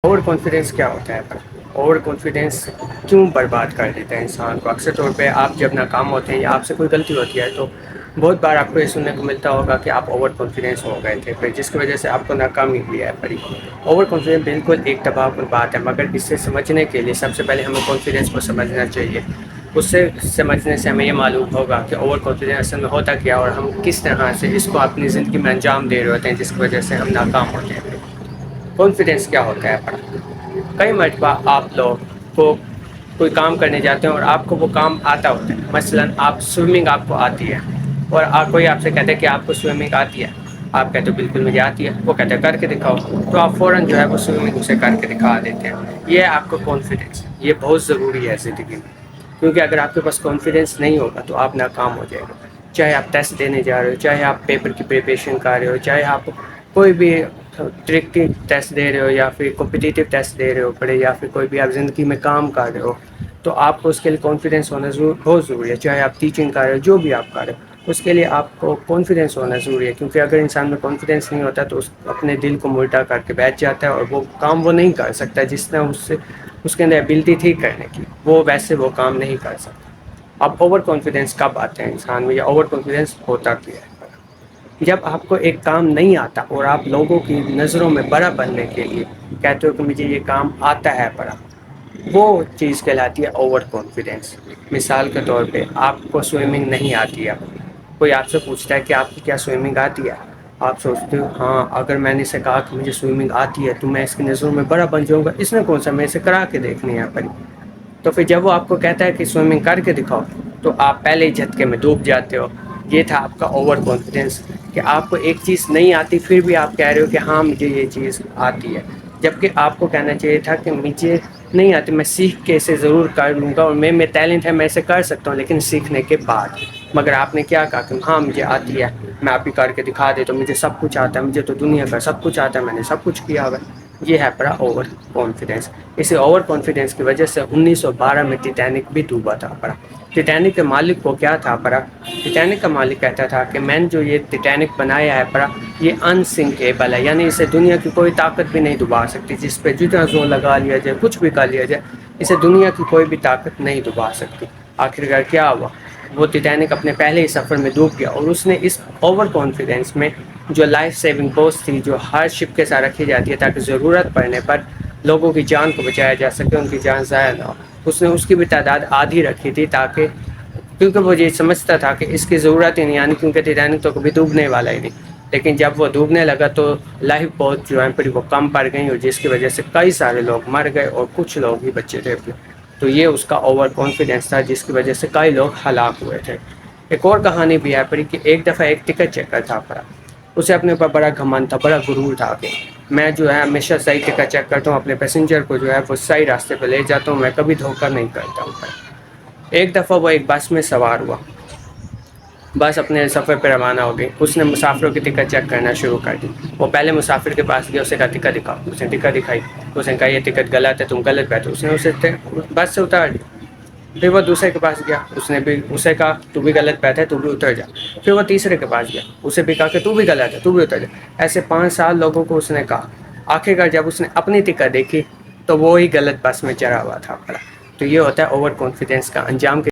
Over confidence کیا ہوتا ہے؟ اوور کانفیڈنس کیوں برباد کر دیتا ہے انسان کو؟ اکثر طور پہ آپ جب ناکام ہوتے ہیں یا آپ سے کوئی غلطی ہوتی ہے تو بہت بار آپ کو یہ سننے کو ملتا ہوگا کہ آپ اوور کانفیڈنس ہو گئے تھے، پھر جس کی وجہ سے آپ کو ناکامی ہوئی ہے پڑی۔ اوور کانفیڈنس بالکل ایک تباہ کن بات ہے، مگر اس سے سمجھنے کے لیے سب سے پہلے ہمیں کانفیڈنس کو سمجھنا چاہیے۔ اس سے سمجھنے سے ہمیں یہ معلوم ہوگا کہ اوور کانفیڈنس اصل میں ہوتا کیا اور ہم کس طرح سے اس کو اپنی زندگی میں انجام دے رہے ہوتے ہیں جس کی وجہ سے ہم ناکام ہوتے ہیں۔ کانفیڈنس کیا ہوتا ہے؟ کئی مرتبہ آپ لوگ کو کوئی کام کرنے جاتے ہیں اور آپ کو وہ کام آتا ہوتا ہے، مثلاً سوئمنگ آپ کو آتی ہے اور کوئی آپ سے کہتا ہے کہ آپ کو سوئمنگ آتی ہے، آپ کہتے ہو بالکل مجھے آتی ہے، وہ کہتے ہیں کر کے دکھاؤ، تو آپ فوراً جو ہے وہ سوئمنگ اسے کر کے دکھا دیتے ہیں۔ یہ ہے آپ کو کانفیڈنس، یہ بہت ضروری ہے زندگی میں، کیونکہ اگر آپ کے پاس کانفیڈنس نہیں ہوگا تو آپ ناکام ہو جائے گا۔ چاہے آپ ٹیسٹ دینے جا رہے ہو، چاہے آپ پیپر کی پریپریشن کر رہے ہو، چاہے آپ کوئی بھی ٹرک ٹیسٹ دے رہے ہو یا پھر کمپٹیٹیو ٹیسٹ دے رہے ہو پڑے، یا پھر کوئی بھی آپ زندگی میں کام کر رہے ہو، تو آپ کو اس کے لیے کانفیڈنس ہونا بہت ضروری ہے۔ چاہے آپ ٹیچنگ کر رہے ہو، جو بھی آپ کر رہے ہو، اس کے لیے آپ کو کانفیڈنس ہونا ضروری ہے، کیونکہ اگر انسان میں کانفیڈنس نہیں ہوتا تو اپنے دل کو الٹا کر کے بیٹھ جاتا ہے اور وہ کام وہ نہیں کر سکتا جس طرح اس کے اندر ایبلٹی تھی کرنے کی، ویسے وہ کام نہیں کر سکتا۔ اب اوور کانفیڈنس کب آتا ہے انسان میں، یا اوور کانفیڈنس ہوتا کیا ہے؟ جب آپ کو ایک کام نہیں آتا اور آپ لوگوں کی نظروں میں بڑا بننے کے لیے کہتے ہو کہ مجھے یہ کام آتا ہے بڑا، وہ چیز کہلاتی ہے اوور کانفیڈنس۔ مثال کے طور پہ آپ کو سوئمنگ نہیں آتی ہے، کوئی آپ سے پوچھتا ہے کہ آپ کی کیا سوئمنگ آتی ہے، آپ سوچتے ہو ہاں اگر میں نے اسے کہا کہ مجھے سوئمنگ آتی ہے تو میں اس کی نظروں میں بڑا بن جاؤں گا، اس نے کون سا، میں اسے کرا کے دیکھنی ہے پڑی۔ تو پھر جب وہ آپ کو کہتا ہے کہ سوئمنگ کر کے دکھاؤ تو آپ پہلے ہی جھٹکے میں ڈوب جاتے ہو۔ یہ تھا آپ کا اوور کانفیڈنس، کہ آپ کو ایک چیز نہیں آتی پھر بھی آپ کہہ رہے ہو کہ ہاں مجھے یہ چیز آتی ہے، جبکہ آپ کو کہنا چاہیے تھا کہ مجھے نہیں آتی، میں سیکھ کے اسے ضرور کر لوں گا، اور میں ٹیلنٹ ہے، میں اسے کر سکتا ہوں لیکن سیکھنے کے بعد۔ مگر آپ نے کیا کہا کہ ہاں مجھے آتی ہے، میں آپ ہی کر کے دکھا دیتا ہوں، مجھے سب کچھ آتا ہے، مجھے تو دنیا کا سب کچھ آتا ہے، میں نے سب کچھ کیا ہوا ہے۔ یہ ہے پڑا اوور کانفیڈنس۔ اسی اوور کانفیڈنس کی وجہ سے 1912 میں ٹیٹینک بھی ڈوبا تھا پڑا۔ ٹیٹینک کے مالک کو کیا تھا پڑا؟ ٹیٹینک کا مالک کہتا تھا کہ میں نے جو یہ ٹیٹینک بنایا ہے پڑا، یہ انسنکیبل ہے، یعنی اسے دنیا کی کوئی طاقت بھی نہیں ڈبا سکتی، جس پہ جتنا زور لگا لیا جائے، کچھ بھی کر لیا جائے، اسے دنیا کی کوئی بھی طاقت نہیں ڈبا سکتی۔ آخرکار کیا ہوا؟ وہ ٹیٹینک اپنے پہلے ہی سفر میں ڈوب گیا، اور اس نے اس اوور کانفیڈنس میں جو لائف سیونگ پوسٹ تھی، جو ہر شپ کے ساتھ رکھی جاتی ہے تاکہ ضرورت پڑنے پر لوگوں کی جان کو بچایا جا سکے، ان کی جان ضائع نہ ہو، اس نے اس کی بھی تعداد آدھی رکھی تھی، تاکہ کیونکہ وہ یہ سمجھتا تھا کہ اس کی ضرورت ہی نہیں، یعنی کیونکہ ٹیٹینک تو کبھی ڈوبنے والا ہی نہیں۔ لیکن جب وہ ڈوبنے لگا تو لائف بوٹ جو ہے پھر وہ کم پڑ گئیں، اور جس کی وجہ سے کئی سارے لوگ مر گئے اور کچھ لوگ ہی بچے تھے۔ تو یہ اس کا اوور کانفیڈنس تھا جس کی وجہ سے کئی لوگ ہلاک ہوئے تھے۔ ایک اور کہانی بھی ہے پڑی کہ ایک دفعہ ایک ٹکٹ چیکر تھا پڑا، اسے اپنے اوپر بڑا گھمنڈ تھا، بڑا غرور تھا کہ میں جو ہے ہمیشہ صحیح ٹکٹ چیک کرتا ہوں، اپنے پیسنجر کو جو ہے وہ صحیح راستے پہ لے جاتا ہوں، میں کبھی دھوکہ نہیں کرتا ہوں۔ ایک دفعہ وہ ایک بس میں سوار ہوا، بس اپنے سفر پہ روانہ ہو گئی، اس نے مسافروں کی ٹکٹ چیک کرنا شروع کر دی۔ وہ پہلے مسافر کے پاس گیا، اسے کہا ٹکٹ دکھاؤ، اس نے ٹکٹ دکھائی، اس نے کہا یہ ٹکٹ غلط ہے، تم غلط بیٹھے، اس نے اسے بس سے اتار دیا۔ پھر وہ دوسرے کے پاس گیا، اس نے بھی اسے کہا تو بھی غلط بیٹھا ہے، تو بھی اتر جا۔ پھر وہ تیسرے کے پاس گیا، اسے بھی کہا کہ تو بھی غلط ہے، تو بھی اتر جا۔ ایسے 5 سال لوگوں کو اس نے کہا، آخرکار جب اس نے اپنی ٹکٹ دیکھی تو وہ ہی غلط بس میں چڑھا ہوا تھا۔ تو یہ ہوتا ہے اوور کانفیڈنس کا انجام۔